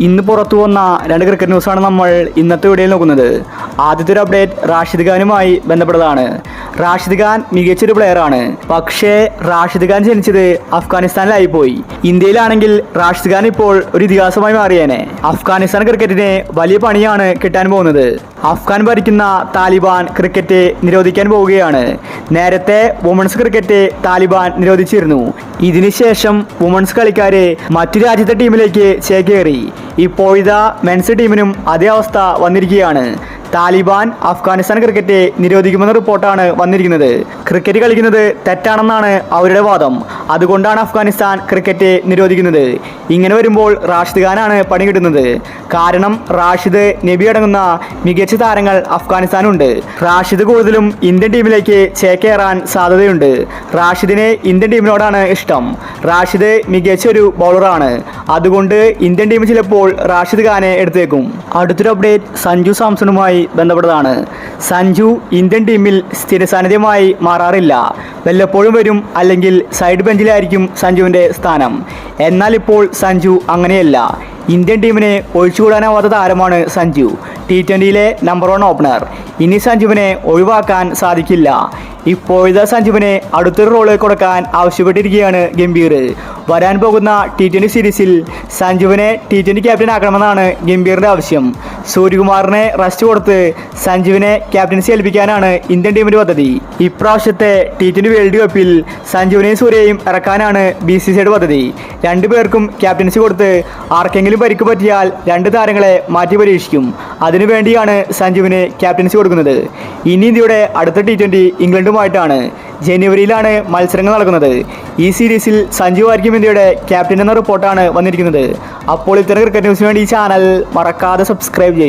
ഇന്ന് പുറത്തു വന്ന രണ്ട് ക്രിക്കറ്റ് ന്യൂസാണ് നമ്മൾ ഇന്നത്തെ വീഡിയോയിൽ നോക്കുന്നത്. ആദ്യത്തെ ഒരു അപ്ഡേറ്റ് റാഷിദ് ഖാനുമായി ബന്ധപ്പെട്ടതാണ്. റാഷിദ് ഖാൻ മികച്ചൊരു പ്ലെയറാണ്. പക്ഷേ റാഷിദ് ഖാൻ ജനിച്ചത് അഫ്ഗാനിസ്ഥാനിലായി പോയി. ഇന്ത്യയിലാണെങ്കിൽ റാഷിദ് ഖാൻ ഇപ്പോൾ ഒരു ഇതിഹാസമായി മാറിയേനെ. അഫ്ഗാനിസ്ഥാൻ ക്രിക്കറ്റിന് വലിയ പണിയാണ് കിട്ടാൻ പോകുന്നത്. അഫ്ഗാൻ ഭരിക്കുന്ന താലിബാൻ ക്രിക്കറ്റ് നിരോധിക്കാൻ പോവുകയാണ്. നേരത്തെ വുമൺസ് ക്രിക്കറ്റ് താലിബാൻ നിരോധിച്ചിരുന്നു. ഇതിനുശേഷം വുമൺസ് കളിക്കാരെ മറ്റു രാജ്യത്തെ ടീമിലേക്ക് ചേക്കേറി. ഇപ്പോഴിതാ മെൻസ് ടീമിനും അതേ അവസ്ഥ വന്നിരിക്കുകയാണ്. താലിബാൻ അഫ്ഗാനിസ്ഥാൻ ക്രിക്കറ്റ് നിരോധിക്കുമെന്ന റിപ്പോർട്ടാണ് വന്നിരിക്കുന്നത്. ക്രിക്കറ്റ് കളിക്കുന്നത് തെറ്റാണെന്നാണ് അവരുടെ വാദം. അതുകൊണ്ടാണ് അഫ്ഗാനിസ്ഥാൻ ക്രിക്കറ്റ് നിരോധിക്കുന്നത്. ഇങ്ങനെ വരുമ്പോൾ റാഷിദ് ഖാനാണ് പണി കിട്ടുന്നത്. കാരണം റാഷിദ്, നബി അടങ്ങുന്ന മികച്ച താരങ്ങൾ അഫ്ഗാനിസ്ഥാനുണ്ട്. റാഷിദ് കൂടുതലും ഇന്ത്യൻ ടീമിലേക്ക് ചേക്കേറാൻ സാധ്യതയുണ്ട്. റാഷിദിന് ഇന്ത്യൻ ടീമിനോടാണ് ഇഷ്ടം. റാഷിദ് മികച്ചൊരു ബൗളറാണ്. അതുകൊണ്ട് ഇന്ത്യൻ ടീം ചിലപ്പോൾ റാഷിദ് ഖാനെ എടുത്തേക്കും. അടുത്തൊരു അപ്ഡേറ്റ് സഞ്ജു സാംസണുമായി ബന്ധപ്പെട്ടതാണ്. സഞ്ജു ഇന്ത്യൻ ടീമിൽ സ്ഥിരസാന്നിധ്യമായി മാറാറില്ല. വല്ലപ്പോഴും വരും, അല്ലെങ്കിൽ സൈഡ് ബെഞ്ചിലായിരിക്കും സഞ്ജുവിൻ്റെ സ്ഥാനം. എന്നാൽ ഇപ്പോൾ സഞ്ജു അങ്ങനെയല്ല. ഇന്ത്യൻ ടീമിനെ ഒഴിച്ചുകൂടാനാവാത്ത താരമാണ് സഞ്ജു. T20യിലെ number 1 opener. ഇനി സഞ്ജുവിനെ ഒഴിവാക്കാൻ സാധിക്കില്ല. ഇപ്പോഴത്തെ സഞ്ജുവിനെ അടുത്തൊരു റോള് കൊടുക്കാൻ ആവശ്യപ്പെട്ടിരിക്കുകയാണ് ഗംഭീർ. വരാൻ പോകുന്ന T20 സീരീസിൽ സഞ്ജുവിനെ T20 ക്യാപ്റ്റൻ ആക്കണമെന്നാണ് ഗംഭീറിൻ്റെ ആവശ്യം. സൂര്യകുമാറിനെ റെസ്റ്റ് കൊടുത്ത് സഞ്ജുവിനെ ക്യാപ്റ്റൻസി ഏൽപ്പിക്കാനാണ് ഇന്ത്യൻ ടീമിൻ്റെ പദ്ധതി. ഇപ്രാവശ്യത്തെ T20 വേൾഡ് കപ്പിൽ സഞ്ജുവിനെയും സൂര്യയും ഇറക്കാനാണ് BCCIയുടെ പദ്ധതി. രണ്ടുപേർക്കും ക്യാപ്റ്റൻസി കൊടുത്ത് ആർക്കെങ്കിലും പരിക്ക് പറ്റിയാൽ രണ്ട് താരങ്ങളെ മാറ്റി പരീക്ഷിക്കും. അതിനുവേണ്ടിയാണ് സഞ്ജുവിന് ക്യാപ്റ്റൻസി കൊടുക്കുന്നത്. ഇനി ഇന്ത്യയുടെ അടുത്ത T20 ഇംഗ്ലണ്ടുമായിട്ടാണ്. ജനുവരിയിലാണ് മത്സരങ്ങൾ നടക്കുന്നത്. ഈ സീരീസിൽ സഞ്ജു ആയിരിക്കും ഇന്ത്യയുടെ ക്യാപ്റ്റൻ എന്ന റിപ്പോർട്ടാണ് വന്നിരിക്കുന്നത്. അപ്പോൾ ഇത്തരം ക്രിക്കറ്റ് ന്യൂസിന് വേണ്ടി ഈ ചാനൽ മറക്കാതെ സബ്സ്ക്രൈബ് ചെയ്യും.